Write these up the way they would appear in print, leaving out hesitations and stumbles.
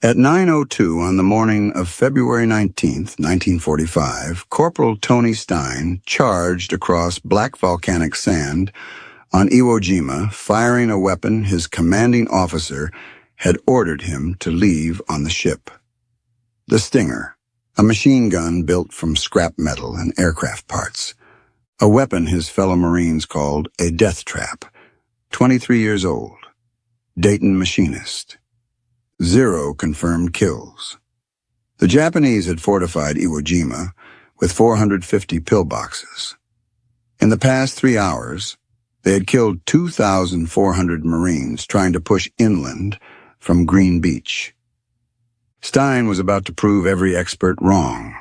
At 9:02 on the morning of February 19th, 1945, Corporal Tony Stein charged across black volcanic sand on Iwo Jima, firing a weapon his commanding officer had ordered him to leave on the ship. The Stinger, a machine gun built from scrap metal and aircraft parts. A weapon his fellow Marines called a death trap. 23 years old. Dayton machinist. 0 confirmed kills. The Japanese had fortified Iwo Jima with 450 pillboxes. In the past 3 hours, they had killed 2,400 Marines trying to push inland from Green Beach. Stein was about to prove every expert wrong.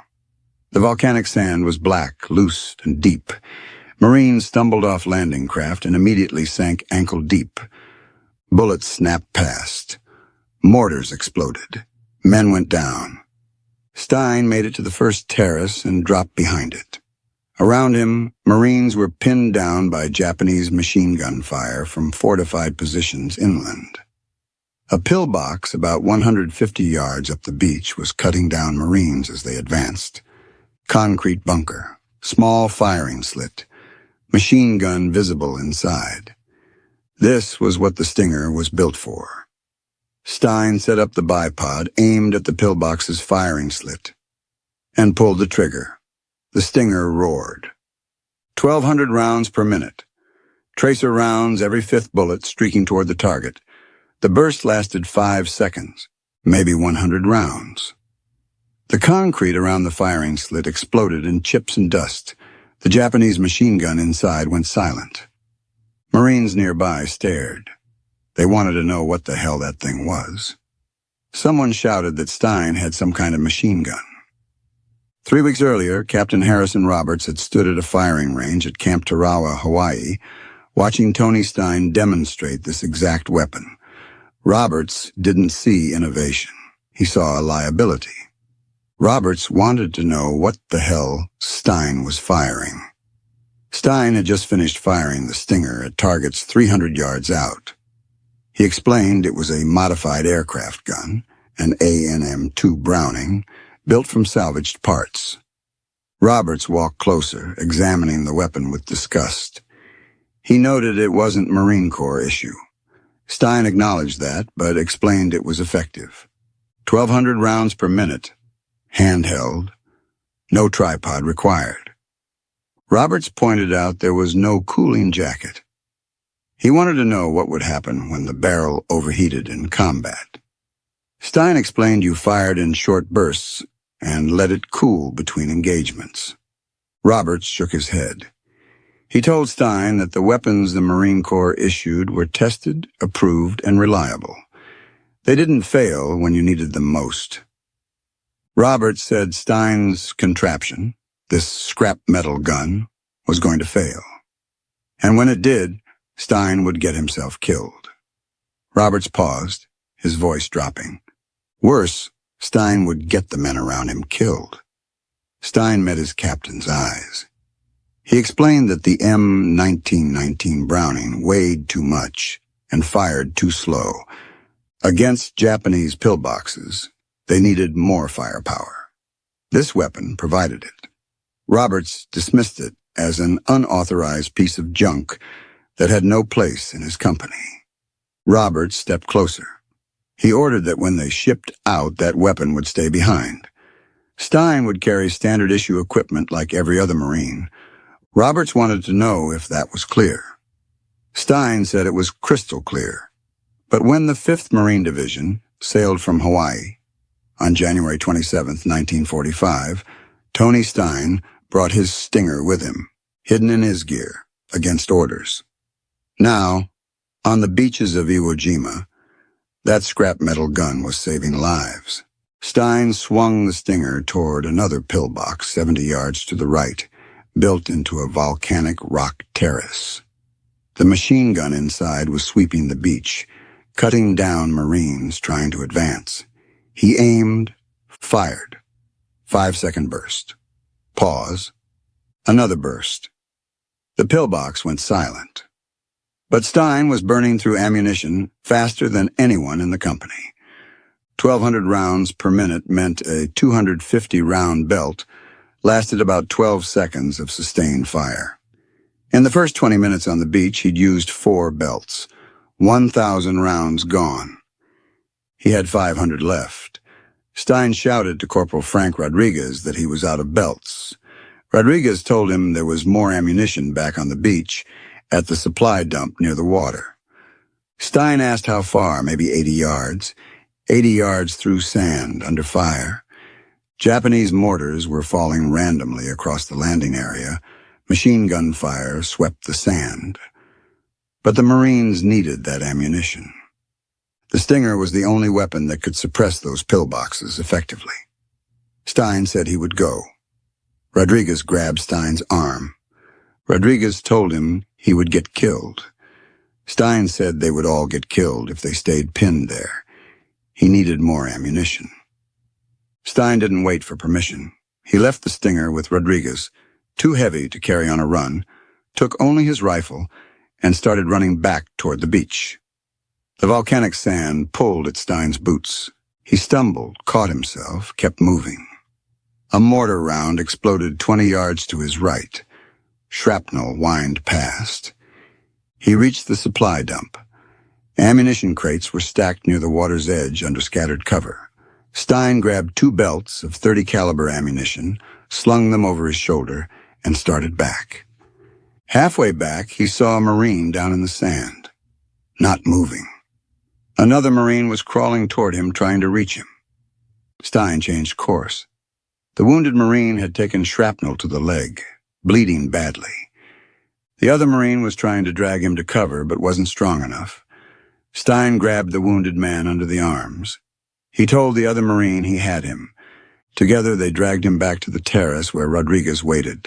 The volcanic sand was black, loose, and deep. Marines stumbled off landing craft and immediately sank ankle deep. Bullets snapped past. Mortars exploded. Men went down. Stein made it to the first terrace and dropped behind it. Around him, Marines were pinned down by Japanese machine gun fire from fortified positions inland. A pillbox about 150 yards up the beach was cutting down Marines as they advanced. Concrete bunker, small firing slit, machine gun visible inside. This was what the Stinger was built for. Stein set up the bipod, aimed at the pillbox's firing slit, and pulled the trigger. The Stinger roared. 1,200 rounds per minute. Tracer rounds, every 5th bullet streaking toward the target. The burst lasted 5 seconds, maybe 100 rounds. The concrete around the firing slit exploded in chips and dust. The Japanese machine gun inside went silent. Marines nearby stared. They wanted to know what the hell that thing was. Someone shouted that Stein had some kind of machine gun. 3 weeks earlier, Captain Harrison Roberts had stood at a firing range at Camp Tarawa, Hawaii, watching Tony Stein demonstrate this exact weapon. Roberts didn't see innovation. He saw a liability. Roberts wanted to know what the hell Stein was firing. Stein had just finished firing the Stinger at targets 300 yards out. He explained it was a modified aircraft gun, an ANM-2 Browning, built from salvaged parts. Roberts walked closer, examining the weapon with disgust. He noted it wasn't Marine Corps issue. Stein acknowledged that, but explained it was effective. 1,200 rounds per minute, handheld, no tripod required. Roberts pointed out there was no cooling jacket. He wanted to know what would happen when the barrel overheated in combat. Stein explained you fired in short bursts and let it cool between engagements. Roberts shook his head. He told Stein that the weapons the Marine Corps issued were tested, approved, and reliable. They didn't fail when you needed them most. Roberts said Stein's contraption, this scrap metal gun, was going to fail. And when it did, Stein would get himself killed. Roberts paused, his voice dropping. Worse, Stein would get the men around him killed. Stein met his captain's eyes. He explained that the M1919 Browning weighed too much and fired too slow. Against Japanese pillboxes, they needed more firepower. This weapon provided it. Roberts dismissed it as an unauthorized piece of junk that had no place in his company. Roberts stepped closer. He ordered that when they shipped out, that weapon would stay behind. Stein would carry standard issue equipment like every other Marine. Roberts wanted to know if that was clear. Stein said it was crystal clear. But when the 5th Marine Division sailed from Hawaii on January 27, 1945, Tony Stein brought his Stinger with him, hidden in his gear, against orders. Now, on the beaches of Iwo Jima, that scrap metal gun was saving lives. Stein swung the Stinger toward another pillbox 70 yards to the right, built into a volcanic rock terrace. The machine gun inside was sweeping the beach, cutting down Marines trying to advance. He aimed, fired. 5-second burst. Pause. Another burst. The pillbox went silent. But Stein was burning through ammunition faster than anyone in the company. 1,200 rounds per minute meant a 250-round belt lasted about 12 seconds of sustained fire. In the first 20 minutes on the beach, he'd used 4 belts, 1,000 rounds gone. He had 500 left. Stein shouted to Corporal Frank Rodriguez that he was out of belts. Rodriguez told him there was more ammunition back on the beach at the supply dump near the water. Stein asked how far, maybe 80 yards. 80 yards through sand, under fire. Japanese mortars were falling randomly across the landing area. Machine gun fire swept the sand. But the Marines needed that ammunition. The Stinger was the only weapon that could suppress those pillboxes effectively. Stein said he would go. Rodriguez grabbed Stein's arm. Rodriguez told him he would get killed. Stein said they would all get killed if they stayed pinned there. He needed more ammunition. Stein didn't wait for permission. He left the Stinger with Rodriguez, too heavy to carry on a run, took only his rifle, and started running back toward the beach. The volcanic sand pulled at Stein's boots. He stumbled, caught himself, kept moving. A mortar round exploded 20 yards to his right. Shrapnel whined past. He reached the supply dump. Ammunition crates were stacked near the water's edge under scattered cover. Stein grabbed 2 belts of .30 caliber ammunition, slung them over his shoulder, and started back. Halfway back, he saw a Marine down in the sand, not moving. Another Marine was crawling toward him, trying to reach him. Stein changed course. The wounded Marine had taken shrapnel to the leg, bleeding badly. The other Marine was trying to drag him to cover, but wasn't strong enough. Stein grabbed the wounded man under the arms. He told the other Marine he had him. Together they dragged him back to the terrace where Rodriguez waited.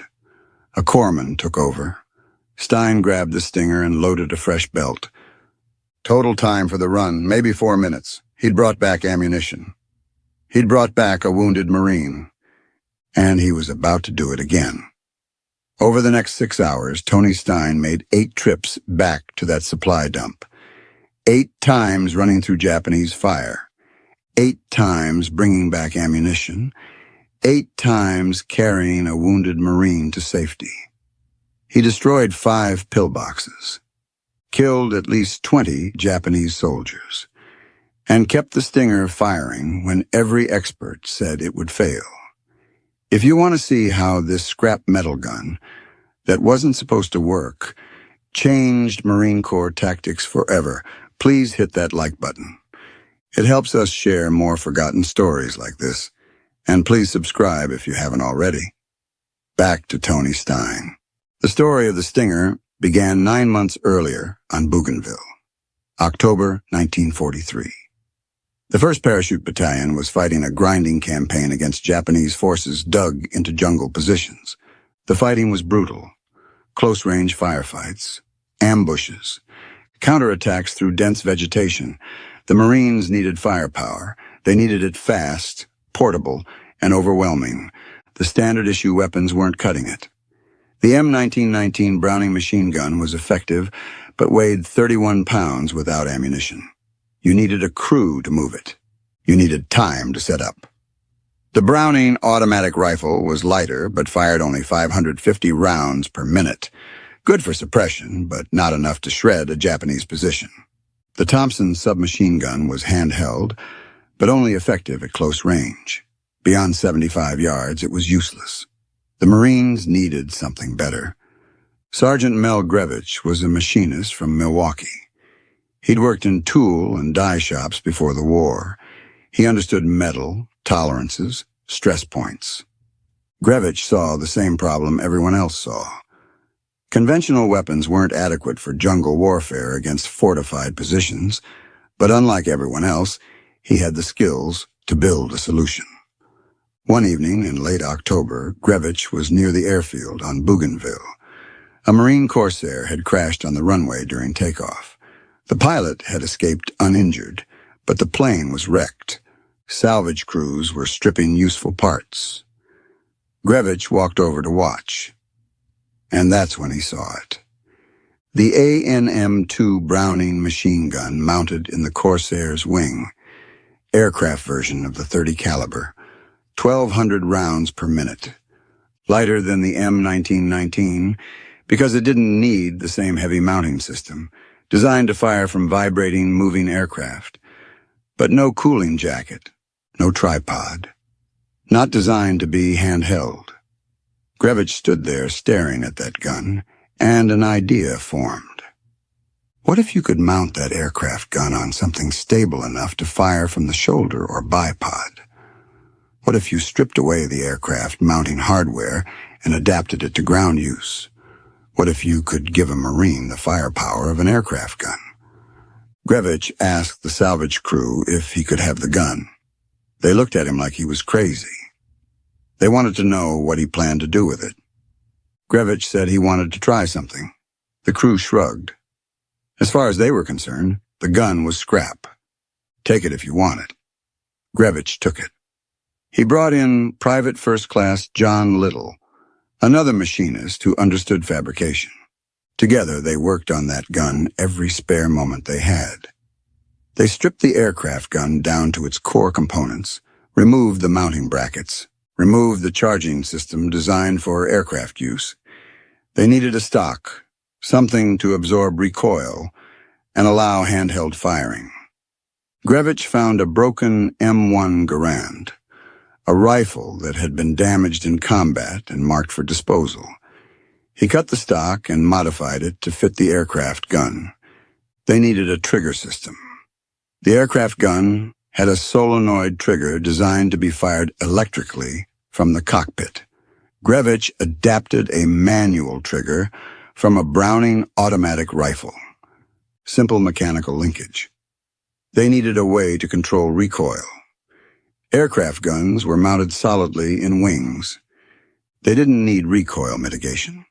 A corpsman took over. Stein grabbed the Stinger and loaded a fresh belt. Total time for the run, maybe 4 minutes. He'd brought back ammunition. He'd brought back a wounded Marine. And he was about to do it again. Over the next 6 hours, Tony Stein made 8 trips back to that supply dump. 8 times running through Japanese fire. 8 times bringing back ammunition. 8 times carrying a wounded Marine to safety. He destroyed 5 pillboxes, killed at least 20 Japanese soldiers, and kept the Stinger firing when every expert said it would fail. If you want to see how this scrap metal gun, that wasn't supposed to work, changed Marine Corps tactics forever, please hit that like button. It helps us share more forgotten stories like this, and please subscribe if you haven't already. Back to Tony Stein. The story of the Stinger began 9 months earlier on Bougainville, October 1943. The 1st Parachute Battalion was fighting a grinding campaign against Japanese forces dug into jungle positions. The fighting was brutal. Close-range firefights, ambushes, counterattacks through dense vegetation. The Marines needed firepower. They needed it fast, portable, and overwhelming. The standard-issue weapons weren't cutting it. The M1919 Browning machine gun was effective, but weighed 31 pounds without ammunition. You needed a crew to move it. You needed time to set up. The Browning automatic rifle was lighter, but fired only 550 rounds per minute. Good for suppression, but not enough to shred a Japanese position. The Thompson submachine gun was handheld, but only effective at close range. Beyond 75 yards, it was useless. The Marines needed something better. Sergeant Mel Grevich was a machinist from Milwaukee. He'd worked in tool and die shops before the war. He understood metal, tolerances, stress points. Grevich saw the same problem everyone else saw. Conventional weapons weren't adequate for jungle warfare against fortified positions, but unlike everyone else, he had the skills to build a solution. One evening in late October, Grevich was near the airfield on Bougainville. A Marine Corsair had crashed on the runway during takeoff. The pilot had escaped uninjured, but the plane was wrecked. Salvage crews were stripping useful parts. Grevich walked over to watch, and that's when he saw it. The ANM-2 Browning machine gun mounted in the Corsair's wing. aircraft version of the .30 caliber, 1,200 rounds per minute. Lighter than the M1919 because it didn't need the same heavy mounting system, designed to fire from vibrating, moving aircraft. But no cooling jacket, no tripod. Not designed to be handheld. Grevich stood there staring at that gun, and an idea formed. What if you could mount that aircraft gun on something stable enough to fire from the shoulder or bipod? What if you stripped away the aircraft mounting hardware and adapted it to ground use? What if you could give a Marine the firepower of an aircraft gun? Grevich asked the salvage crew if he could have the gun. They looked at him like he was crazy. They wanted to know what he planned to do with it. Grevich said he wanted to try something. The crew shrugged. As far as they were concerned, the gun was scrap. Take it if you want it. Grevich took it. He brought in Private First Class John Little, another machinist who understood fabrication. Together, they worked on that gun every spare moment they had. They stripped the aircraft gun down to its core components, removed the mounting brackets, removed the charging system designed for aircraft use. They needed a stock, something to absorb recoil and allow handheld firing. Grevich found a broken M1 Garand, a rifle that had been damaged in combat and marked for disposal. He cut the stock and modified it to fit the aircraft gun. They needed a trigger system. The aircraft gun had a solenoid trigger designed to be fired electrically from the cockpit. Grevich adapted a manual trigger from a Browning automatic rifle. Simple mechanical linkage. They needed a way to control recoil. Aircraft guns were mounted solidly in wings. They didn't need recoil mitigation.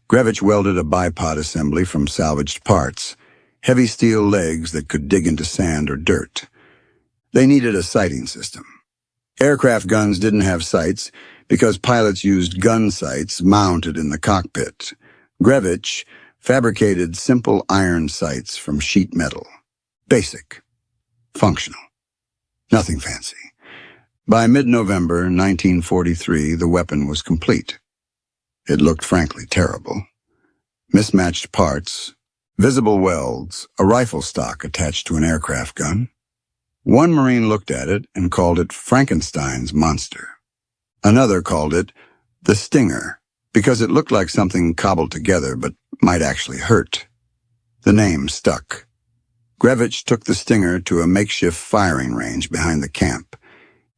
Grevich welded a bipod assembly from salvaged parts, heavy steel legs that could dig into sand or dirt. They needed a sighting system. Aircraft guns didn't have sights because pilots used gun sights mounted in the cockpit. Grevich fabricated simple iron sights from sheet metal. Basic. Functional. Nothing fancy. By mid-November 1943, the weapon was complete. It looked frankly terrible. Mismatched parts, visible welds, a rifle stock attached to an aircraft gun. One Marine looked at it and called it Frankenstein's monster. Another called it the Stinger because it looked like something cobbled together but might actually hurt. The name stuck. Grevich took the Stinger to a makeshift firing range behind the camp.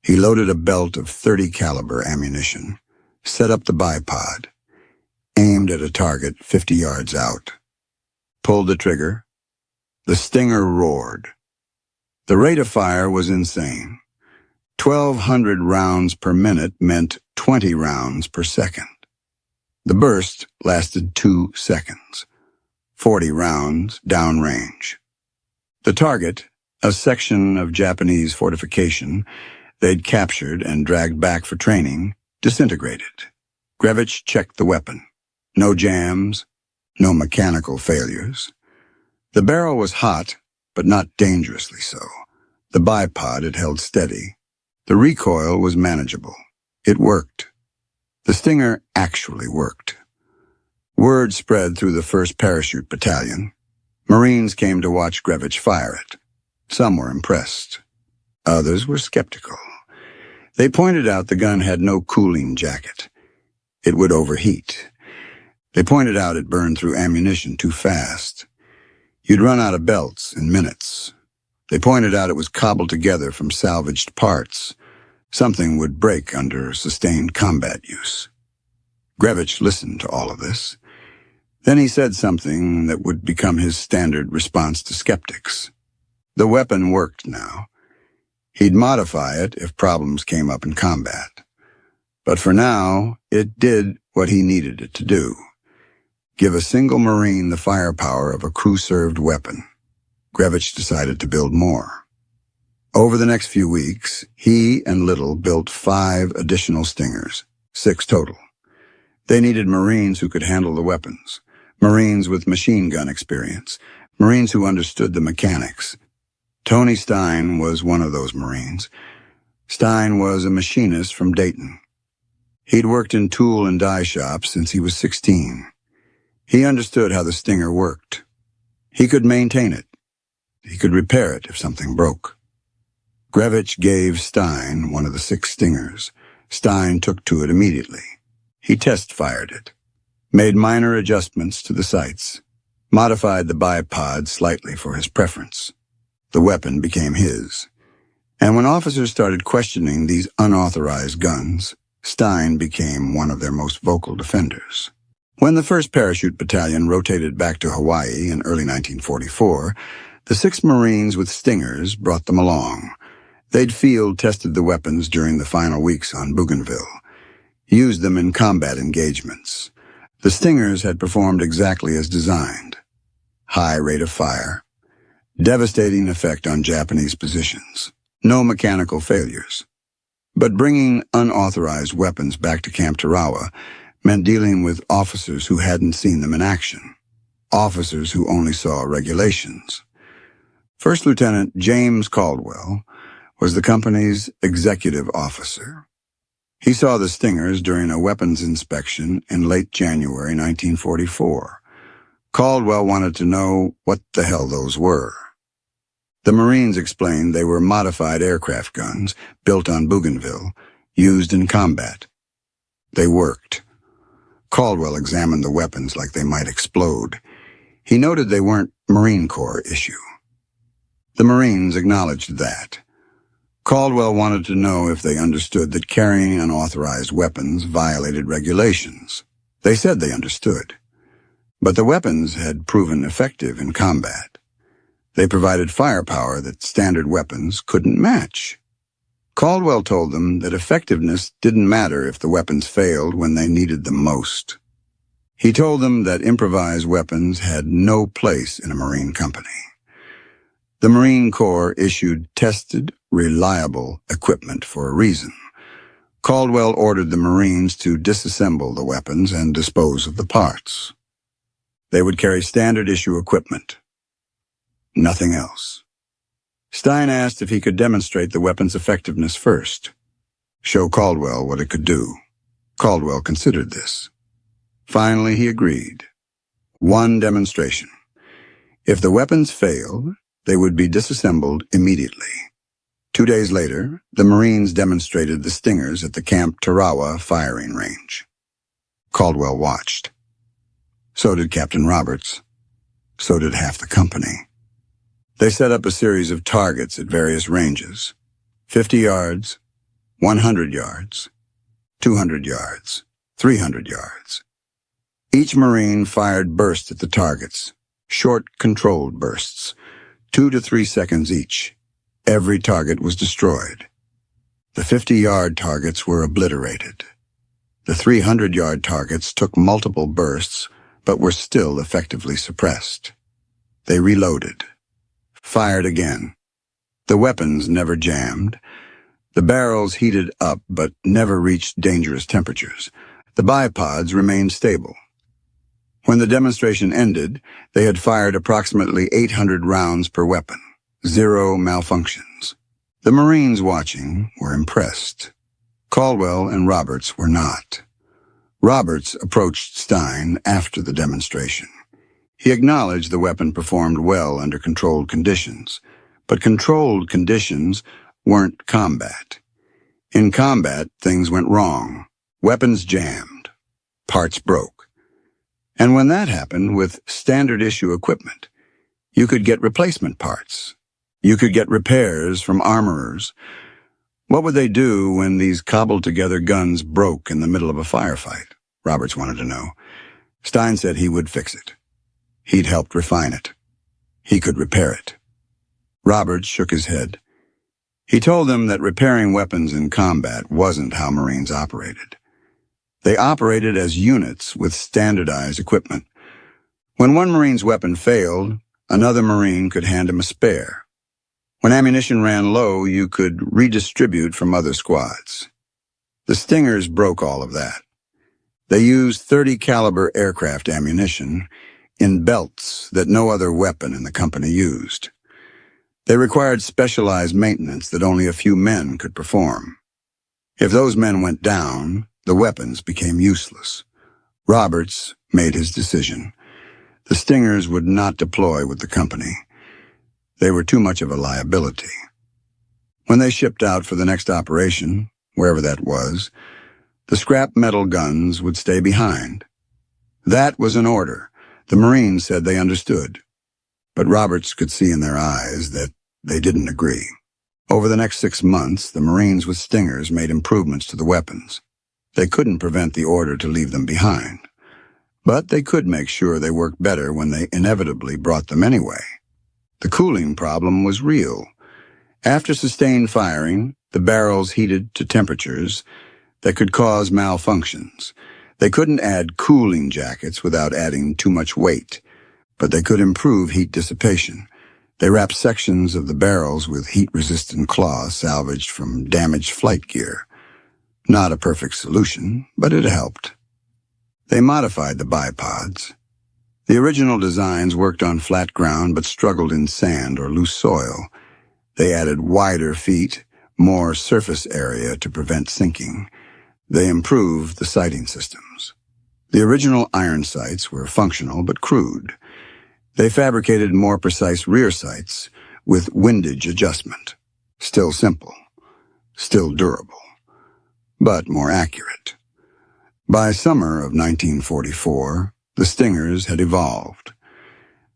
He loaded a belt of .30 caliber ammunition, set up the bipod, aimed at a target 50 yards out, pulled the trigger. The Stinger roared. The rate of fire was insane. 1,200 rounds per minute meant 20 rounds per second. The burst lasted 2 seconds. 40 rounds downrange. The target, a section of Japanese fortification they'd captured and dragged back for training, disintegrated. Grevich checked the weapon. No jams, no mechanical failures. The barrel was hot, but not dangerously so. The bipod had held steady. The recoil was manageable. It worked. The Stinger actually worked. Word spread through the 1st Parachute Battalion. Marines came to watch Grevich fire it. Some were impressed. Others were skeptical. They pointed out the gun had no cooling jacket. It would overheat. They pointed out it burned through ammunition too fast. You'd run out of belts in minutes. They pointed out it was cobbled together from salvaged parts. Something would break under sustained combat use. Grevich listened to all of this. Then he said something that would become his standard response to skeptics. The weapon worked now. He'd modify it if problems came up in combat. But for now, it did what he needed it to do. Give a single Marine the firepower of a crew-served weapon. Grevich decided to build more. Over the next few weeks, he and Little built 5 additional Stingers, 6 total. They needed Marines who could handle the weapons, Marines with machine gun experience, Marines who understood the mechanics. Tony Stein was one of those Marines. Stein was a machinist from Dayton. He'd worked in tool and die shops since he was 16. He understood how the Stinger worked. He could maintain it. He could repair it if something broke. Grevich gave Stein one of the 6 Stingers. Stein took to it immediately. He test-fired it, made minor adjustments to the sights, modified the bipod slightly for his preference. The weapon became his. And when officers started questioning these unauthorized guns, Stein became one of their most vocal defenders. When the 1st Parachute Battalion rotated back to Hawaii in early 1944, the 6 Marines with Stingers brought them along. They'd field-tested the weapons during the final weeks on Bougainville, used them in combat engagements. The Stingers had performed exactly as designed. High rate of fire, devastating effect on Japanese positions, no mechanical failures. But bringing unauthorized weapons back to Camp Tarawa meant dealing with officers who hadn't seen them in action, officers who only saw regulations. First Lieutenant James Caldwell was the company's executive officer. He saw the Stingers during a weapons inspection in late January 1944. Caldwell wanted to know what the hell those were. The Marines explained they were modified aircraft guns built on Bougainville, used in combat. They worked. Caldwell examined the weapons like they might explode. He noted they weren't Marine Corps issue. The Marines acknowledged that. Caldwell wanted to know if they understood that carrying unauthorized weapons violated regulations. They said they understood. But the weapons had proven effective in combat. They provided firepower that standard weapons couldn't match. Caldwell told them that effectiveness didn't matter if the weapons failed when they needed them most. He told them that improvised weapons had no place in a Marine company. The Marine Corps issued tested, reliable equipment for a reason. Caldwell ordered the Marines to disassemble the weapons and dispose of the parts. They would carry standard-issue equipment. Nothing else. Stein asked if he could demonstrate the weapon's effectiveness first. Show Caldwell what it could do. Caldwell considered this. Finally, he agreed. One demonstration. If the weapons failed, they would be disassembled immediately. 2 days later, the Marines demonstrated the Stingers at the Camp Tarawa firing range. Caldwell watched. So did Captain Roberts. So did half the company. They set up a series of targets at various ranges. 50 yards, 100 yards, 200 yards, 300 yards. Each Marine fired bursts at the targets, short, controlled bursts, 2 to 3 seconds each. Every target was destroyed. The 50-yard targets were obliterated. The 300-yard targets took multiple bursts, but were still effectively suppressed. They reloaded, fired again. The weapons never jammed. The barrels heated up but never reached dangerous temperatures. The bipods remained stable. When the demonstration ended, they had fired approximately 800 rounds per weapon. 0 malfunctions. The Marines watching were impressed. Caldwell and Roberts were not. Roberts approached Stein after the demonstration. He acknowledged the weapon performed well under controlled conditions, but controlled conditions weren't combat. In combat, things went wrong. Weapons jammed. Parts broke. And when that happened with standard-issue equipment, you could get replacement parts. You could get repairs from armorers. What would they do when these cobbled-together guns broke in the middle of a firefight? Roberts wanted to know. Stein said he would fix it. He'd helped refine it. He could repair it. Roberts shook his head. He told them that repairing weapons in combat wasn't how Marines operated. They operated as units with standardized equipment. When one Marine's weapon failed, another Marine could hand him a spare. When ammunition ran low, you could redistribute from other squads. The Stingers broke all of that. They used .30 caliber aircraft ammunition in belts that no other weapon in the company used. They required specialized maintenance that only a few men could perform. If those men went down, the weapons became useless. Roberts made his decision. The Stingers would not deploy with the company. They were too much of a liability. When they shipped out for the next operation, wherever that was, the scrap metal guns would stay behind. That was an order. The Marines said they understood. But Roberts could see in their eyes that they didn't agree. Over the next 6 months, the Marines with Stingers made improvements to the weapons. They couldn't prevent the order to leave them behind. But they could make sure they worked better when they inevitably brought them anyway. The cooling problem was real. After sustained firing, the barrels heated to temperatures that could cause malfunctions. They couldn't add cooling jackets without adding too much weight, but they could improve heat dissipation. They wrapped sections of the barrels with heat-resistant cloth salvaged from damaged flight gear. Not a perfect solution, but it helped. They modified the bipods. The original designs worked on flat ground but struggled in sand or loose soil. They added wider feet, more surface area to prevent sinking. They improved the sighting systems. The original iron sights were functional but crude. They fabricated more precise rear sights with windage adjustment. Still simple, still durable, but more accurate. By summer of 1944, the Stingers had evolved.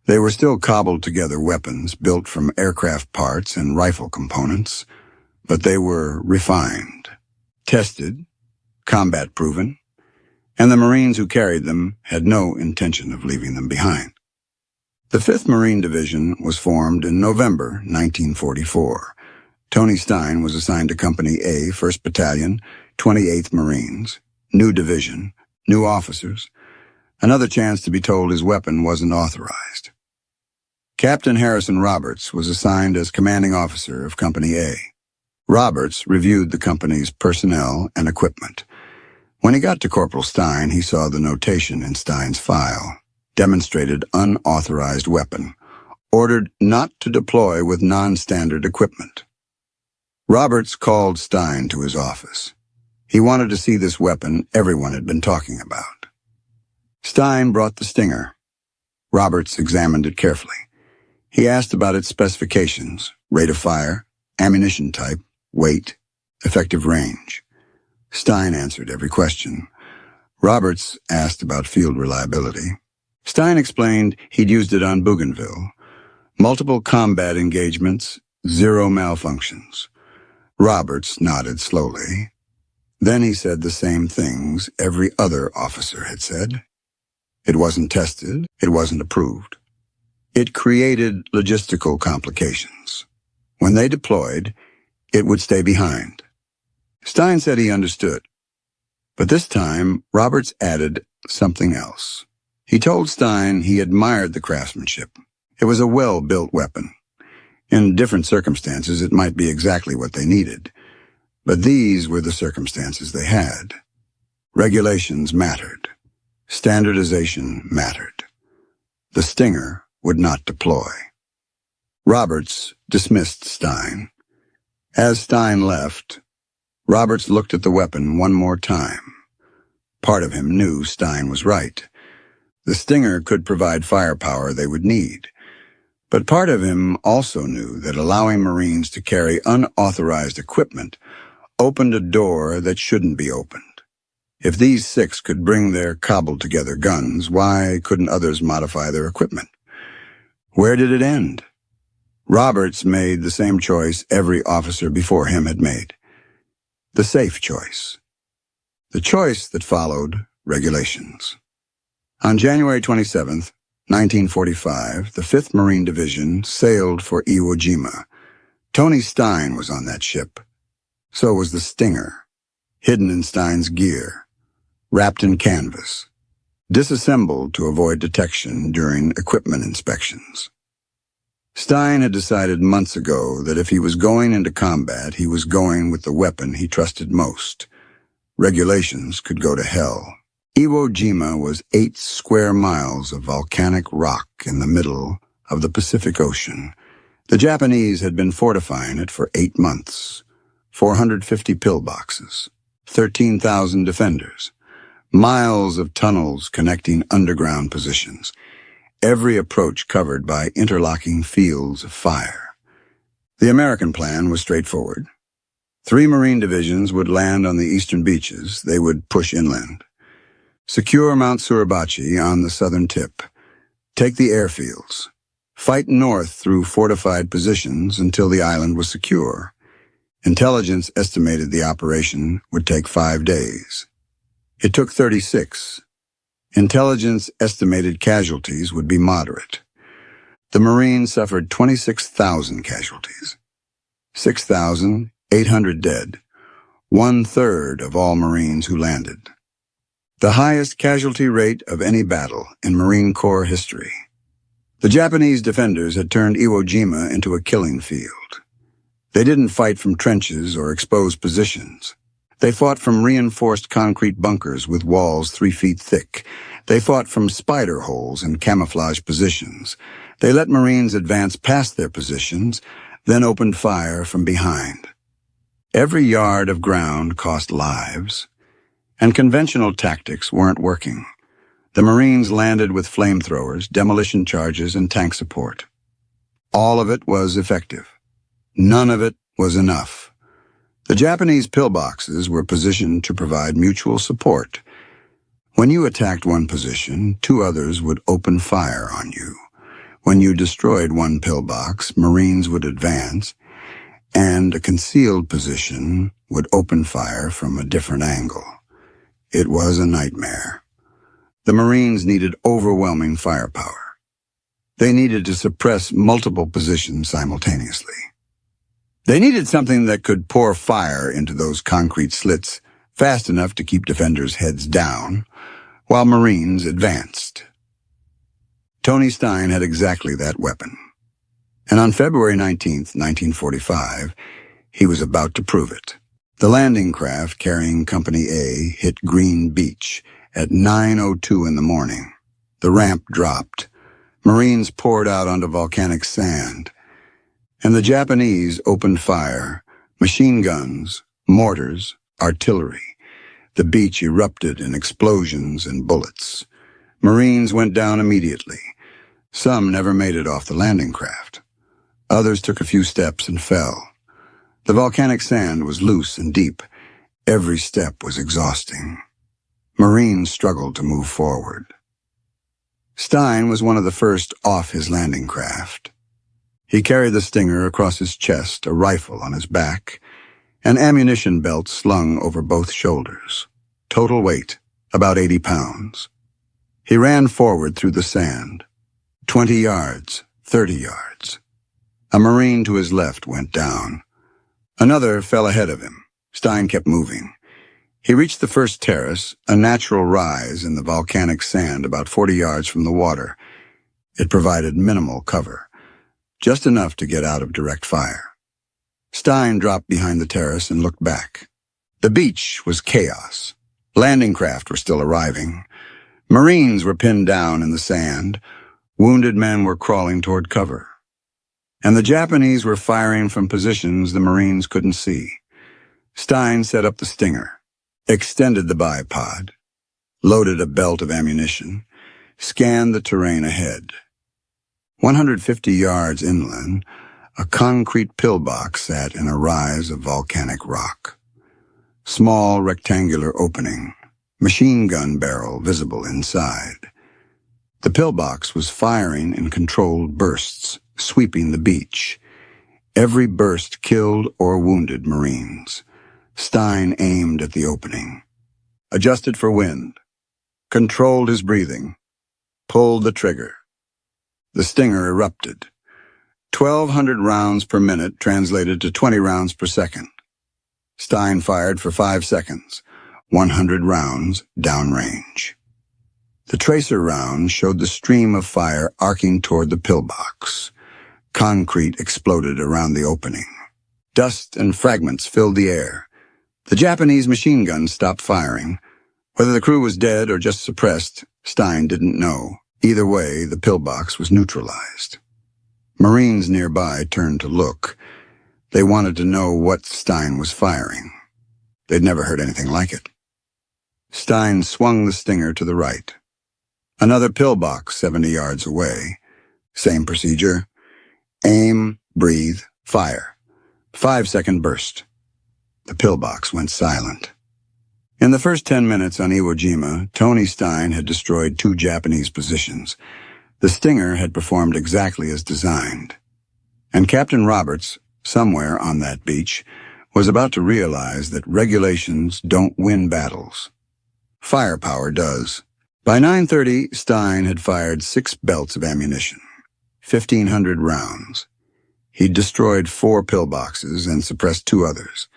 They were still cobbled-together weapons built from aircraft parts and rifle components, but they were refined, tested, combat-proven, and the Marines who carried them had no intention of leaving them behind. The 5th Marine Division was formed in November 1944. Tony Stein was assigned to Company A, 1st Battalion, 28th Marines. New division, new officers, another chance to be told his weapon wasn't authorized. Captain Harrison Roberts was assigned as commanding officer of Company A. Roberts reviewed the company's personnel and equipment. When he got to Corporal Stein, he saw the notation in Stein's file. Demonstrated unauthorized weapon. Ordered not to deploy with non-standard equipment. Roberts called Stein to his office. He wanted to see this weapon everyone had been talking about. Stein brought the Stinger. Roberts examined it carefully. He asked about its specifications, rate of fire, ammunition type, weight, effective range. Stein answered every question. Roberts asked about field reliability. Stein explained he'd used it on Bougainville. Multiple combat engagements, 0 malfunctions. Roberts nodded slowly. Then he said the same things every other officer had said. It wasn't tested, it wasn't approved. It created logistical complications. When they deployed, it would stay behind. Stein said he understood. But this time, Roberts added something else. He told Stein he admired the craftsmanship. It was a well-built weapon. In different circumstances, it might be exactly what they needed. But these were the circumstances they had. Regulations mattered. Standardization mattered. The Stinger would not deploy. Roberts dismissed Stein. As Stein left, Roberts looked at the weapon one more time. Part of him knew Stein was right. The Stinger could provide firepower they would need. But part of him also knew that allowing Marines to carry unauthorized equipment opened a door that shouldn't be opened. If these 6 could bring their cobbled-together guns, why couldn't others modify their equipment? Where did it end? Roberts made the same choice every officer before him had made. The safe choice. The choice that followed regulations. On January 27, 1945, the 5th Marine Division sailed for Iwo Jima. Tony Stein was on that ship. So was the Stinger, hidden in Stein's gear, wrapped in canvas, disassembled to avoid detection during equipment inspections. Stein had decided months ago that if he was going into combat, he was going with the weapon he trusted most. Regulations could go to hell. Iwo Jima was 8 square miles of volcanic rock in the middle of the Pacific Ocean. The Japanese had been fortifying it for 8 months. 450 pillboxes, 13,000 defenders, miles of tunnels connecting underground positions, every approach covered by interlocking fields of fire. The American plan was straightforward. 3 Marine divisions would land on the eastern beaches. They would push inland. Secure Mount Suribachi on the southern tip. Take the airfields. Fight north through fortified positions until the island was secure. Intelligence estimated the operation would take 5 days. It took 36. Intelligence estimated casualties would be moderate. The Marines suffered 26,000 casualties. 6,800 dead, 1/3 of all Marines who landed. The highest casualty rate of any battle in Marine Corps history. The Japanese defenders had turned Iwo Jima into a killing field. They didn't fight from trenches or exposed positions. They fought from reinforced concrete bunkers with walls 3 feet thick. They fought from spider holes in camouflage positions. They let Marines advance past their positions, then opened fire from behind. Every yard of ground cost lives, and conventional tactics weren't working. The Marines landed with flamethrowers, demolition charges, and tank support. All of it was effective. None of it was enough. The Japanese pillboxes were positioned to provide mutual support. When you attacked one position, 2 others would open fire on you. When you destroyed one pillbox, Marines would advance, and a concealed position would open fire from a different angle. It was a nightmare. The Marines needed overwhelming firepower. They needed to suppress multiple positions simultaneously. They needed something that could pour fire into those concrete slits fast enough to keep defenders' heads down, while Marines advanced. Tony Stein had exactly that weapon. And on February 19th, 1945, he was about to prove it. The landing craft carrying Company A hit Green Beach at 9:02 in the morning. The ramp dropped. Marines poured out onto volcanic sand. And the Japanese opened fire, machine guns, mortars, artillery. The beach erupted in explosions and bullets. Marines went down immediately. Some never made it off the landing craft. Others took a few steps and fell. The volcanic sand was loose and deep. Every step was exhausting. Marines struggled to move forward. Stein was one of the first off his landing craft. He carried the Stinger across his chest, a rifle on his back, an ammunition belt slung over both shoulders. Total weight, about 80 pounds. He ran forward through the sand. 20 yards, 30 yards. A Marine to his left went down. Another fell ahead of him. Stein kept moving. He reached the first terrace, a natural rise in the volcanic sand about 40 yards from the water. It provided minimal cover, just enough to get out of direct fire. Stein dropped behind the terrace and looked back. The beach was chaos. Landing craft were still arriving. Marines were pinned down in the sand. Wounded men were crawling toward cover. And the Japanese were firing from positions the Marines couldn't see. Stein set up the Stinger, extended the bipod, loaded a belt of ammunition, scanned the terrain ahead. 150 yards inland, a concrete pillbox sat in a rise of volcanic rock. Small rectangular opening, machine gun barrel visible inside. The pillbox was firing in controlled bursts, sweeping the beach. Every burst killed or wounded Marines. Stein aimed at the opening, adjusted for wind, controlled his breathing, pulled the trigger. The Stinger erupted. 1,200 rounds per minute translated to 20 rounds per second. Stein fired for 5 seconds, 100 rounds downrange. The tracer round showed the stream of fire arcing toward the pillbox. Concrete exploded around the opening. Dust and fragments filled the air. The Japanese machine guns stopped firing. Whether the crew was dead or just suppressed, Stein didn't know. Either way, the pillbox was neutralized. Marines nearby turned to look. They wanted to know what Stein was firing. They'd never heard anything like it. Stein swung the Stinger to the right. Another pillbox 70 yards away. Same procedure. Aim, breathe, fire. 5-second burst. The pillbox went silent. In the first 10 minutes on Iwo Jima, Tony Stein had destroyed 2 Japanese positions. The Stinger had performed exactly as designed. And Captain Roberts, somewhere on that beach, was about to realize that regulations don't win battles. Firepower does. By 9:30, Stein had fired 6 belts of ammunition, 1,500 rounds. He'd destroyed 4 pillboxes and suppressed 2 others.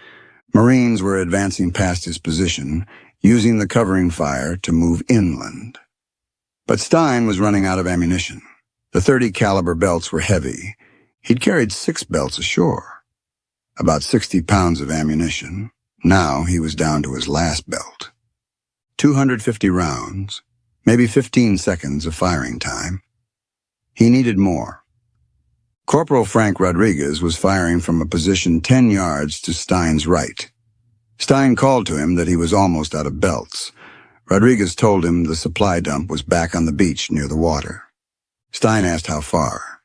Marines were advancing past his position, using the covering fire to move inland. But Stein was running out of ammunition. The .30 caliber belts were heavy. He'd carried 6 belts ashore. About 60 pounds of ammunition. Now he was down to his last belt. 250 rounds, maybe 15 seconds of firing time. He needed more. Corporal Frank Rodriguez was firing from a position 10 yards to Stein's right. Stein called to him that he was almost out of belts. Rodriguez told him the supply dump was back on the beach near the water. Stein asked how far.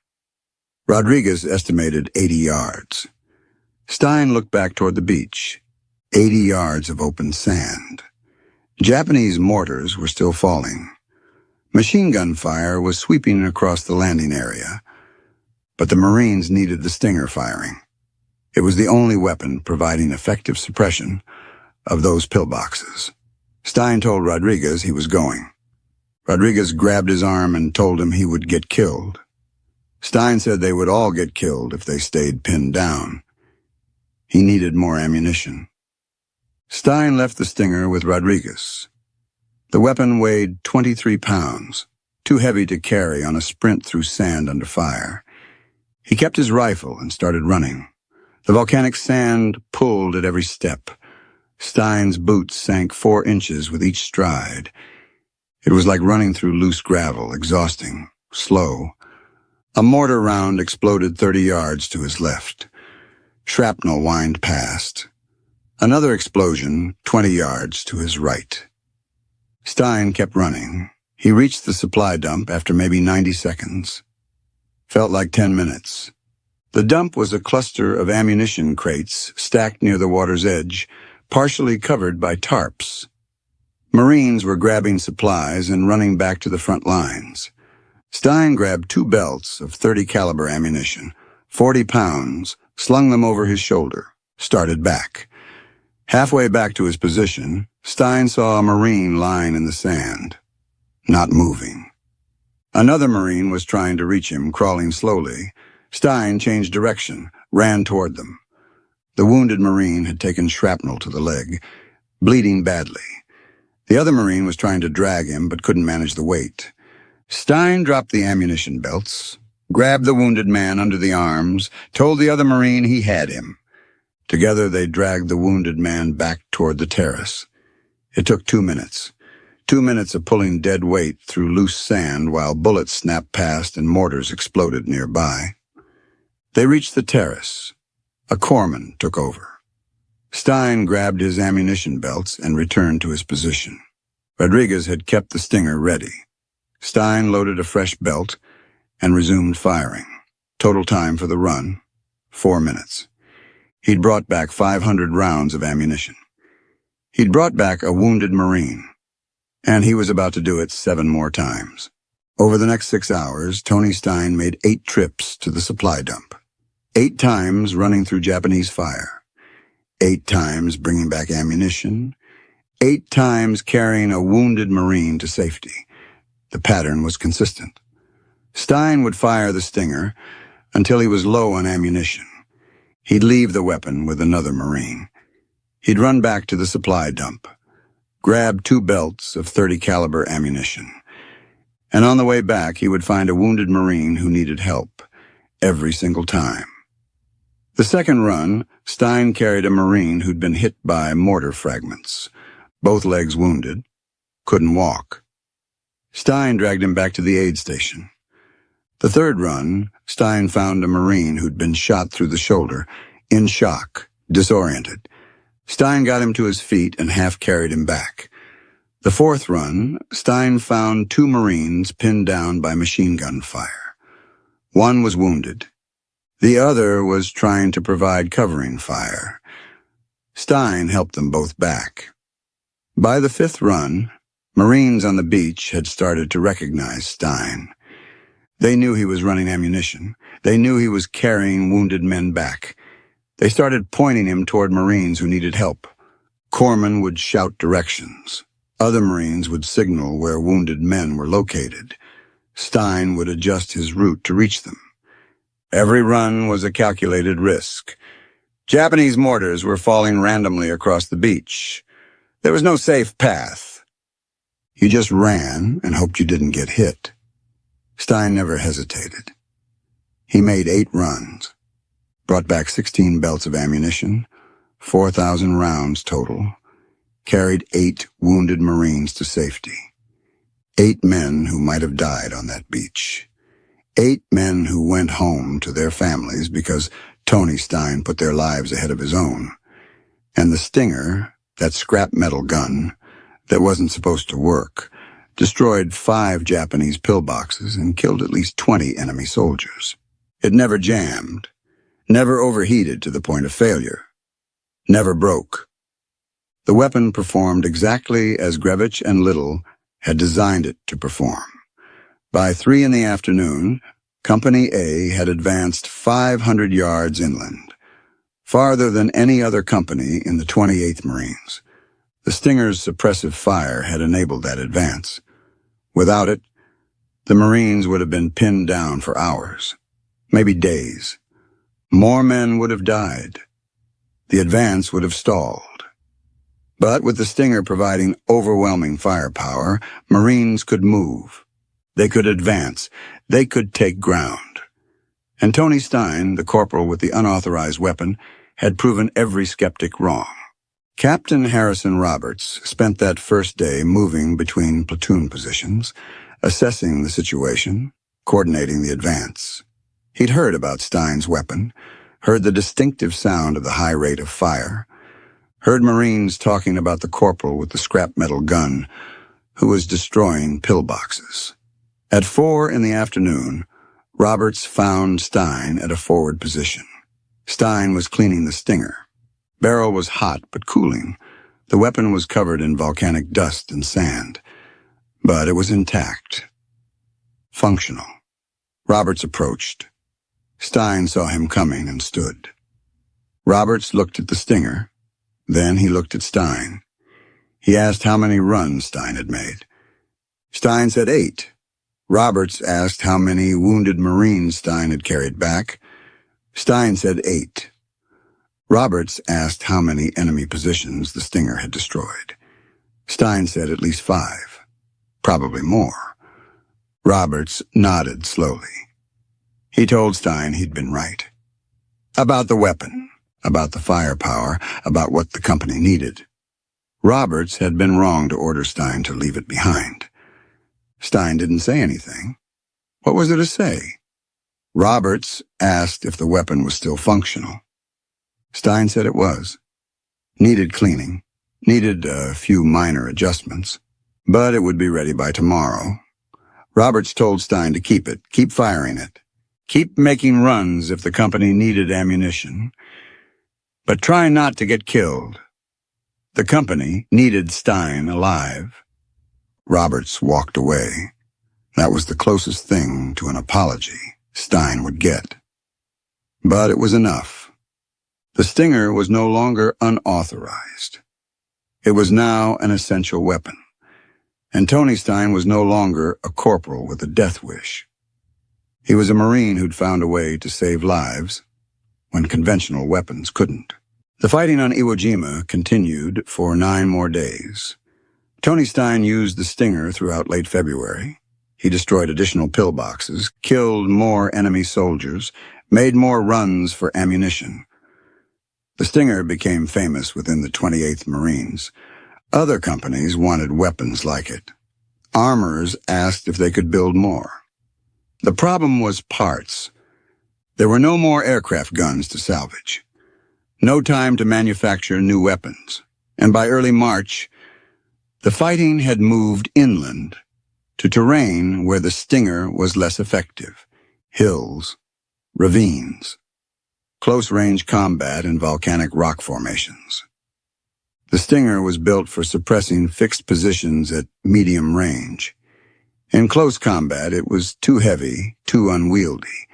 Rodriguez estimated 80 yards. Stein looked back toward the beach. 80 yards of open sand. Japanese mortars were still falling. Machine gun fire was sweeping across the landing area. But the Marines needed the Stinger firing. It was the only weapon providing effective suppression of those pillboxes. Stein told Rodriguez he was going. Rodriguez grabbed his arm and told him he would get killed. Stein said they would all get killed if they stayed pinned down. He needed more ammunition. Stein left the Stinger with Rodriguez. The weapon weighed 23 pounds, too heavy to carry on a sprint through sand under fire. He kept his rifle and started running. The volcanic sand pulled at every step. Stein's boots sank 4 inches with each stride. It was like running through loose gravel, exhausting, slow. A mortar round exploded 30 yards to his left. Shrapnel whined past. Another explosion 20 yards to his right. Stein kept running. He reached the supply dump after maybe 90 seconds. Felt like 10 minutes. The dump was a cluster of ammunition crates stacked near the water's edge, partially covered by tarps. Marines were grabbing supplies and running back to the front lines. Stein grabbed 2 belts of .30 caliber ammunition, 40 pounds, slung them over his shoulder, started back. Halfway back to his position, Stein saw a Marine lying in the sand, not moving. Another Marine was trying to reach him, crawling slowly. Stein changed direction, ran toward them. The wounded Marine had taken shrapnel to the leg, bleeding badly. The other Marine was trying to drag him, but couldn't manage the weight. Stein dropped the ammunition belts, grabbed the wounded man under the arms, told the other Marine he had him. Together they dragged the wounded man back toward the terrace. It took 2 minutes. 2 minutes of pulling dead weight through loose sand while bullets snapped past and mortars exploded nearby. They reached the terrace. A corpsman took over. Stein grabbed his ammunition belts and returned to his position. Rodriguez had kept the Stinger ready. Stein loaded a fresh belt and resumed firing. Total time for the run, 4 minutes. He'd brought back 500 rounds of ammunition. He'd brought back a wounded Marine, and he was about to do it 7 more times. Over the next 6 hours, Tony Stein made 8 trips to the supply dump. 8 times running through Japanese fire. 8 times bringing back ammunition. 8 times carrying a wounded Marine to safety. The pattern was consistent. Stein would fire the Stinger until he was low on ammunition. He'd leave the weapon with another Marine. He'd run back to the supply dump, grab 2 belts of .30 caliber ammunition. And on the way back, he would find a wounded Marine who needed help, every single time. The second run, Stein carried a Marine who'd been hit by mortar fragments, both legs wounded, couldn't walk. Stein dragged him back to the aid station. The third run, Stein found a Marine who'd been shot through the shoulder, in shock, disoriented. Stein got him to his feet and half-carried him back. The fourth run, Stein found 2 Marines pinned down by machine gun fire. One was wounded. The other was trying to provide covering fire. Stein helped them both back. By the 5th run, Marines on the beach had started to recognize Stein. They knew he was running ammunition. They knew he was carrying wounded men back. They started pointing him toward Marines who needed help. Corpsmen would shout directions. Other Marines would signal where wounded men were located. Stein would adjust his route to reach them. Every run was a calculated risk. Japanese mortars were falling randomly across the beach. There was no safe path. You just ran and hoped you didn't get hit. Stein never hesitated. He made 8 runs, brought back 16 belts of ammunition, 4,000 rounds total, carried 8 wounded Marines to safety. 8 men who might have died on that beach. 8 men who went home to their families because Tony Stein put their lives ahead of his own. And the Stinger, that scrap metal gun that wasn't supposed to work, destroyed 5 Japanese pillboxes and killed at least 20 enemy soldiers. It never jammed, never overheated to the point of failure, never broke. The weapon performed exactly as Grevich and Little had designed it to perform. By 3 in the afternoon, Company A had advanced 500 yards inland, farther than any other company in the 28th Marines. The Stinger's suppressive fire had enabled that advance. Without it, the Marines would have been pinned down for hours, maybe days. More men would have died. The advance would have stalled. But with the Stinger providing overwhelming firepower, Marines could move. They could advance. They could take ground. And Tony Stein, the corporal with the unauthorized weapon, had proven every skeptic wrong. Captain Harrison Roberts spent that first day moving between platoon positions, assessing the situation, coordinating the advance. He'd heard about Stein's weapon, heard the distinctive sound of the high rate of fire, heard Marines talking about the corporal with the scrap metal gun who was destroying pillboxes. At 4 in the afternoon, Roberts found Stein at a forward position. Stein was cleaning the Stinger. Barrel was hot but cooling. The weapon was covered in volcanic dust and sand, but it was intact, functional. Roberts approached. Stein saw him coming and stood. Roberts looked at the Stinger. Then he looked at Stein. He asked how many runs Stein had made. Stein said 8. Roberts asked how many wounded Marines Stein had carried back. Stein said 8. Roberts asked how many enemy positions the Stinger had destroyed. Stein said at least 5, probably more. Roberts nodded slowly. He told Stein he'd been right. About the weapon, about the firepower, about what the company needed. Roberts had been wrong to order Stein to leave it behind. Stein didn't say anything. What was there to say? Roberts asked if the weapon was still functional. Stein said it was. Needed cleaning, needed a few minor adjustments, but it would be ready by tomorrow. Roberts told Stein to keep it, keep firing it, keep making runs if the company needed ammunition, but try not to get killed. The company needed Stein alive. Roberts walked away. That was the closest thing to an apology Stein would get. But it was enough. The Stinger was no longer unauthorized. It was now an essential weapon. And Tony Stein was no longer a corporal with a death wish. He was a Marine who'd found a way to save lives when conventional weapons couldn't. The fighting on Iwo Jima continued for 9 more days. Tony Stein used the Stinger throughout late February. He destroyed additional pillboxes, killed more enemy soldiers, made more runs for ammunition. The Stinger became famous within the 28th Marines. Other companies wanted weapons like it. Armorers asked if they could build more. The problem was parts. There were no more aircraft guns to salvage, no time to manufacture new weapons, and by early March, the fighting had moved inland to terrain where the Stinger was less effective: hills, ravines, close-range combat in volcanic rock formations. The Stinger was built for suppressing fixed positions at medium range. In close combat, it was too heavy, too unwieldy.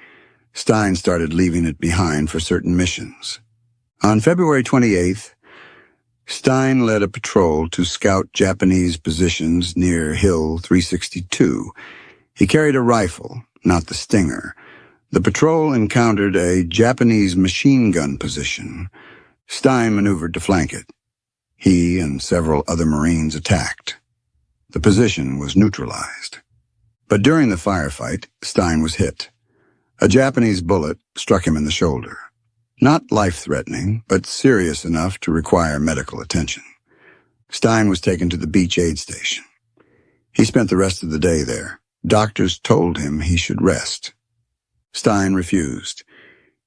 Stein started leaving it behind for certain missions. On February 28th, Stein led a patrol to scout Japanese positions near Hill 362. He carried a rifle, not the Stinger. The patrol encountered a Japanese machine gun position. Stein maneuvered to flank it. He and several other Marines attacked. The position was neutralized. But during the firefight, Stein was hit. A Japanese bullet struck him in the shoulder. Not life-threatening, but serious enough to require medical attention. Stein was taken to the beach aid station. He spent the rest of the day there. Doctors told him he should rest. Stein refused.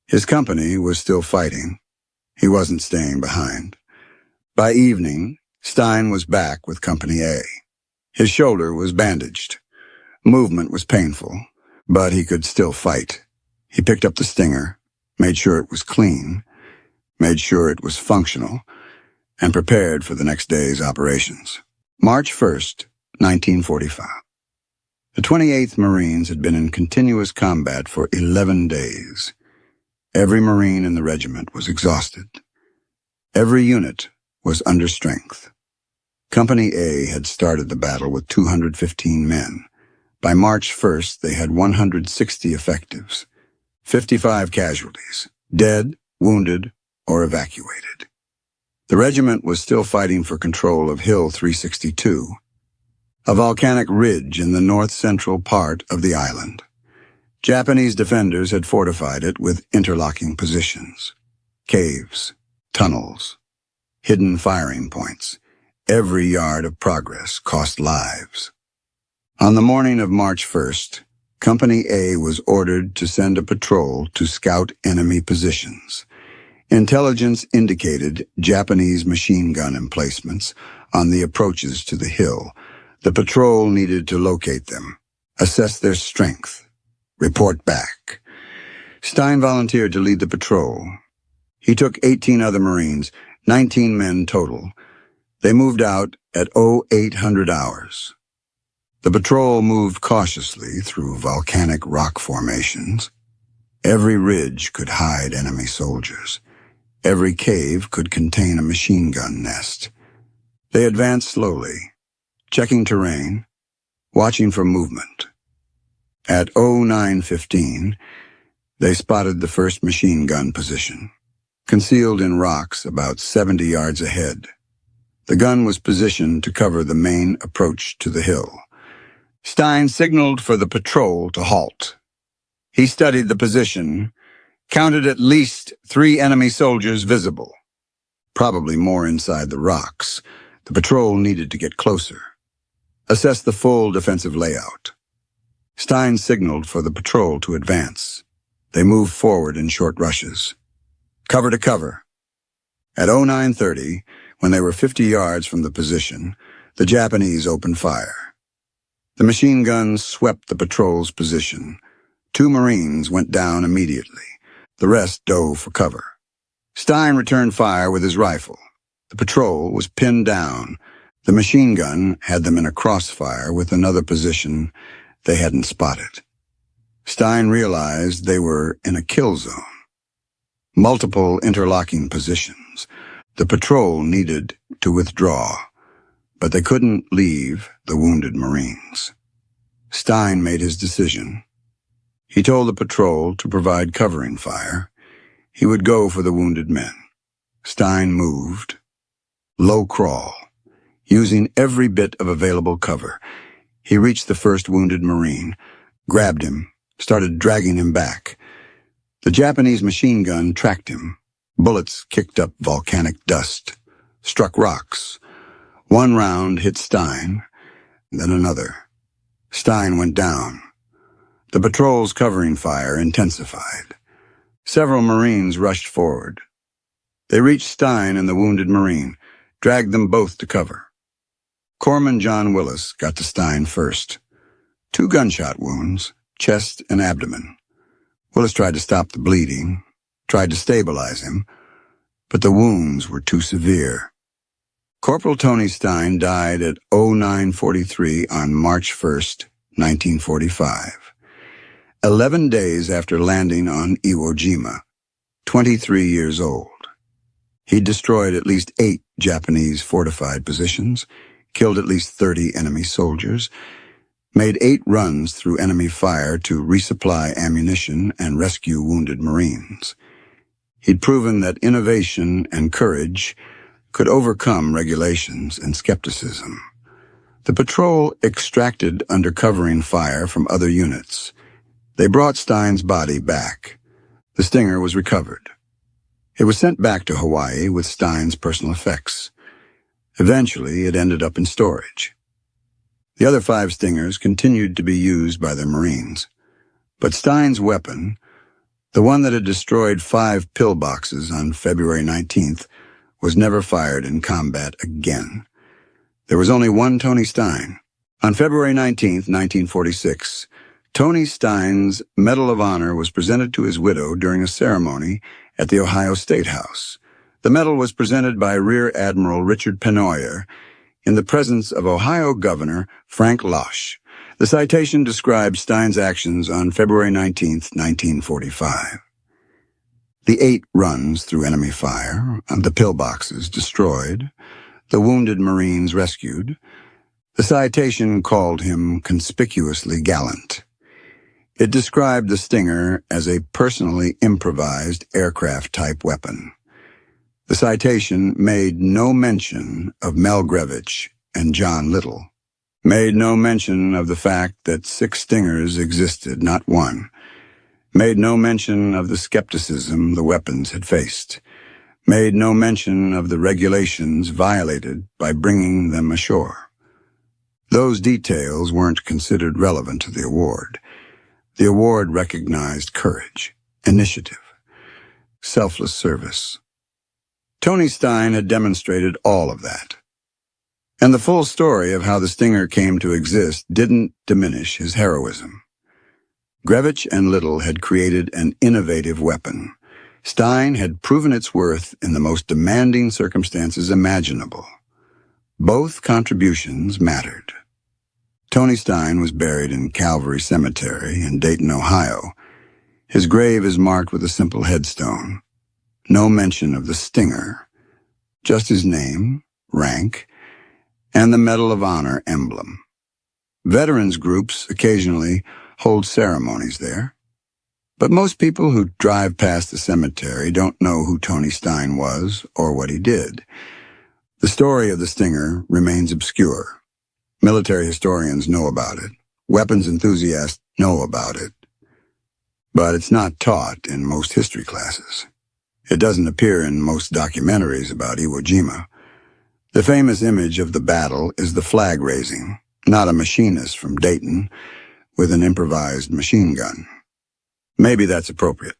His company was still fighting. He wasn't staying behind. By evening, Stein was back with Company A. His shoulder was bandaged. Movement was painful, but he could still fight. He picked up the Stinger, made sure it was clean, made sure it was functional, and prepared for the next day's operations. March 1st, 1945. The 28th Marines had been in continuous combat for 11 days. Every Marine in the regiment was exhausted. Every unit was under strength. Company A had started the battle with 215 men. By March 1st, they had 160 effectives, 55 casualties, dead, wounded, or evacuated. The regiment was still fighting for control of Hill 362, a volcanic ridge in the north-central part of the island. Japanese defenders had fortified it with interlocking positions, caves, tunnels, hidden firing points. Every yard of progress cost lives. On the morning of March 1st, Company A was ordered to send a patrol to scout enemy positions. Intelligence indicated Japanese machine gun emplacements on the approaches to the hill. The patrol needed to locate them, assess their strength, report back. Stein volunteered to lead the patrol. He took 18 other Marines, 19 men total. They moved out at 0800 hours. The patrol moved cautiously through volcanic rock formations. Every ridge could hide enemy soldiers. Every cave could contain a machine gun nest. They advanced slowly, checking terrain, watching for movement. At 0915, they spotted the first machine gun position, concealed in rocks about 70 yards ahead. The gun was positioned to cover the main approach to the hill. Stein signaled for the patrol to halt. He studied the position, counted at least 3 enemy soldiers visible, probably more inside the rocks. The patrol needed to get closer. Assess the full defensive layout. Stein signaled for the patrol to advance. They moved forward in short rushes. Cover to cover. At 0930, when they were 50 yards from the position, the Japanese opened fire. The machine guns swept the patrol's position. 2 Marines went down immediately. The rest dove for cover. Stein returned fire with his rifle. The patrol was pinned down. The machine gun had them in a crossfire with another position they hadn't spotted. Stein realized they were in a kill zone. Multiple interlocking positions. The patrol needed to withdraw, but they couldn't leave the wounded Marines. Stein made his decision. He told the patrol to provide covering fire. He would go for the wounded men. Stein moved. Low crawl, using every bit of available cover. He reached the first wounded Marine, grabbed him, started dragging him back. The Japanese machine gun tracked him. Bullets kicked up volcanic dust, struck rocks. One round hit Stein, then another. Stein went down. The patrol's covering fire intensified. Several Marines rushed forward. They reached Stein and the wounded Marine, dragged them both to cover. Corpsman John Willis got to Stein first. 2 gunshot wounds, chest and abdomen. Willis tried to stop the bleeding, tried to stabilize him, but the wounds were too severe. Corporal Tony Stein died at 09:43 on March 1st, 1945. 11 days after landing on Iwo Jima, 23 years old. He destroyed at least 8 Japanese fortified positions, killed at least 30 enemy soldiers, made 8 runs through enemy fire to resupply ammunition and rescue wounded Marines. He'd proven that innovation and courage could overcome regulations and skepticism. The patrol extracted under covering fire from other units. They brought Stein's body back. The Stinger was recovered. It was sent back to Hawaii with Stein's personal effects. Eventually, it ended up in storage. The other 5 Stingers continued to be used by the Marines. But Stein's weapon, the one that had destroyed 5 pillboxes on February 19th, was never fired in combat again. There was only one Tony Stein. On February 19th, 1946, Tony Stein's Medal of Honor was presented to his widow during a ceremony at the Ohio State House. The medal was presented by Rear Admiral Richard Pennoyer in the presence of Ohio Governor Frank Losh. The citation describes Stein's actions on February 19th, 1945. The 8 runs through enemy fire, the pillboxes destroyed, the wounded Marines rescued. The citation called him conspicuously gallant. It described the Stinger as a personally improvised aircraft-type weapon. The citation made no mention of Mel Grevich and John Little, made no mention of the fact that 6 Stingers existed, not one, made no mention of the skepticism the weapons had faced, made no mention of the regulations violated by bringing them ashore. Those details weren't considered relevant to the award. The award recognized courage, initiative, selfless service. Tony Stein had demonstrated all of that. And the full story of how the Stinger came to exist didn't diminish his heroism. Grevich and Little had created an innovative weapon. Stein had proven its worth in the most demanding circumstances imaginable. Both contributions mattered. Tony Stein was buried in Calvary Cemetery in Dayton, Ohio. His grave is marked with a simple headstone. No mention of the Stinger, just his name, rank, and the Medal of Honor emblem. Veterans groups occasionally hold ceremonies there, but most people who drive past the cemetery don't know who Tony Stein was or what he did. The story of the Stinger remains obscure. Military historians know about it. Weapons enthusiasts know about it. But it's not taught in most history classes. It doesn't appear in most documentaries about Iwo Jima. The famous image of the battle is the flag raising, not a machinist from Dayton with an improvised machine gun. Maybe that's appropriate.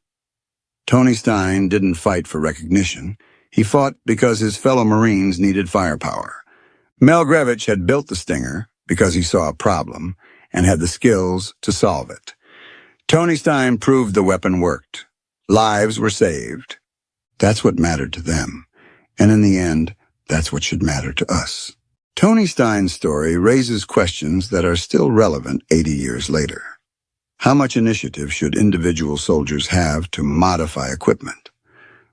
Tony Stein didn't fight for recognition. He fought because his fellow Marines needed firepower. Mel Grevich had built the Stinger because he saw a problem and had the skills to solve it. Tony Stein proved the weapon worked. Lives were saved. That's what mattered to them. And in the end, that's what should matter to us. Tony Stein's story raises questions that are still relevant 80 years later. How much initiative should individual soldiers have to modify equipment?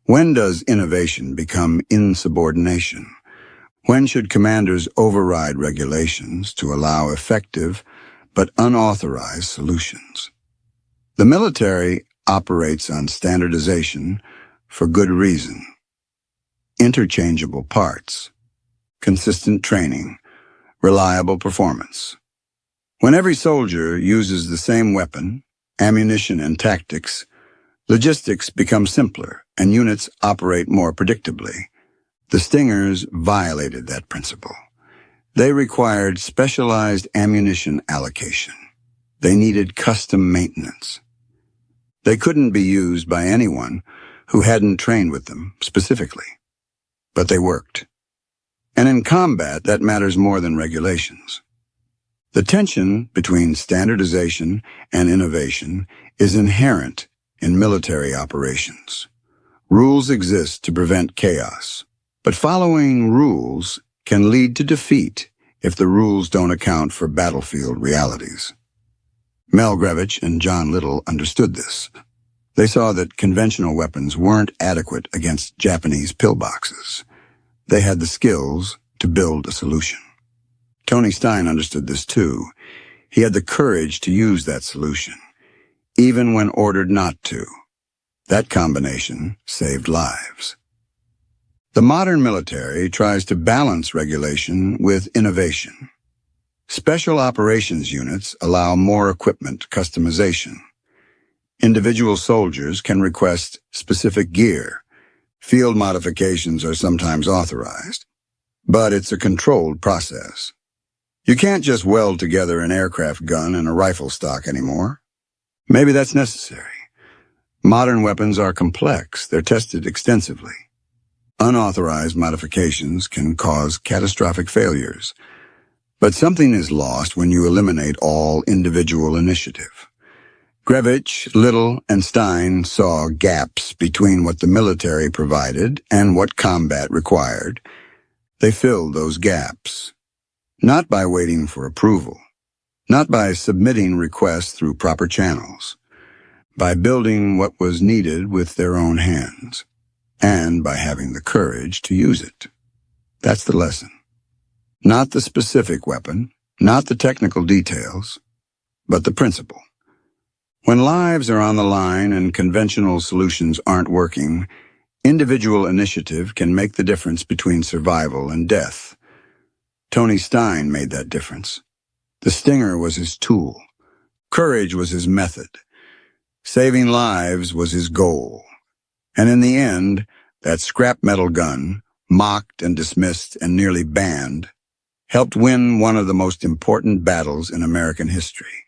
When does innovation become insubordination? When should commanders override regulations to allow effective but unauthorized solutions? The military operates on standardization for good reason. Interchangeable parts, consistent training, reliable performance. When every soldier uses the same weapon, ammunition, and tactics, logistics become simpler and units operate more predictably. The Stingers violated that principle. They required specialized ammunition allocation, They needed custom maintenance. They couldn't be used by anyone who hadn't trained with them specifically. But they worked. And in combat, that matters more than regulations. The tension between standardization and innovation is inherent in military operations. Rules exist to prevent chaos, but following rules can lead to defeat if the rules don't account for battlefield realities. Mel Grevich and John Little understood this. They saw that conventional weapons weren't adequate against Japanese pillboxes. They had the skills to build a solution. Tony Stein understood this too. He had the courage to use that solution, even when ordered not to. That combination saved lives. The modern military tries to balance regulation with innovation. Special operations units allow more equipment customization. Individual soldiers can request specific gear. Field modifications are sometimes authorized, but it's a controlled process. You can't just weld together an aircraft gun and a rifle stock anymore. Maybe that's necessary. Modern weapons are complex. They're tested extensively. Unauthorized modifications can cause catastrophic failures. But something is lost when you eliminate all individual initiative. Grevich, Little, and Stein saw gaps between what the military provided and what combat required. They filled those gaps. Not by waiting for approval, not by submitting requests through proper channels, by building what was needed with their own hands, and by having the courage to use it. That's the lesson. Not the specific weapon, not the technical details, but the principle. When lives are on the line and conventional solutions aren't working, individual initiative can make the difference between survival and death. Tony Stein made that difference. The Stinger was his tool. Courage was his method. Saving lives was his goal. And in the end, that scrap metal gun, mocked and dismissed and nearly banned, helped win one of the most important battles in American history.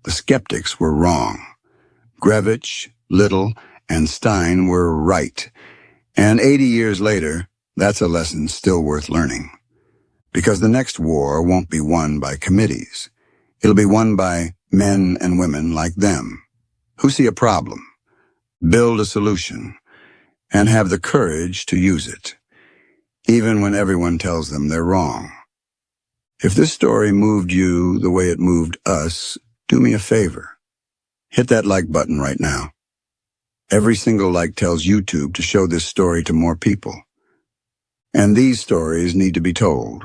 The skeptics were wrong. Grevich, Little, and Stein were right. And 80 years later, that's a lesson still worth learning. Because the next war won't be won by committees. It'll be won by men and women like them, who see a problem, build a solution, and have the courage to use it, even when everyone tells them they're wrong. If this story moved you the way it moved us, do me a favor. Hit that like button right now. Every single like tells YouTube to show this story to more people. And these stories need to be told.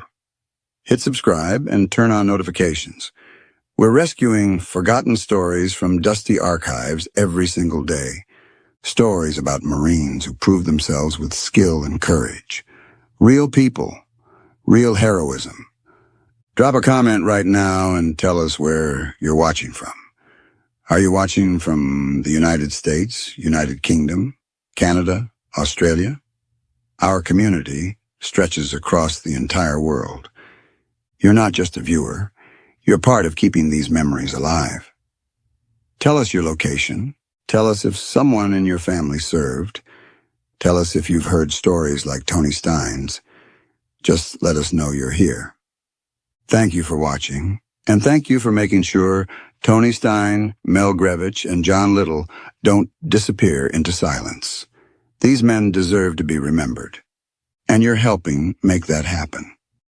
Hit subscribe and turn on notifications. We're rescuing forgotten stories from dusty archives every single day. Stories about Marines who proved themselves with skill and courage. Real people. Real heroism. Drop a comment right now and tell us where you're watching from. Are you watching from the United States, United Kingdom, Canada, Australia? Our community stretches across the entire world. You're not just a viewer. You're part of keeping these memories alive. Tell us your location. Tell us if someone in your family served. Tell us if you've heard stories like Tony Stein's. Just let us know you're here. Thank you for watching, and thank you for making sure Tony Stein, Mel Grevich, and John Little don't disappear into silence. These men deserve to be remembered, and you're helping make that happen.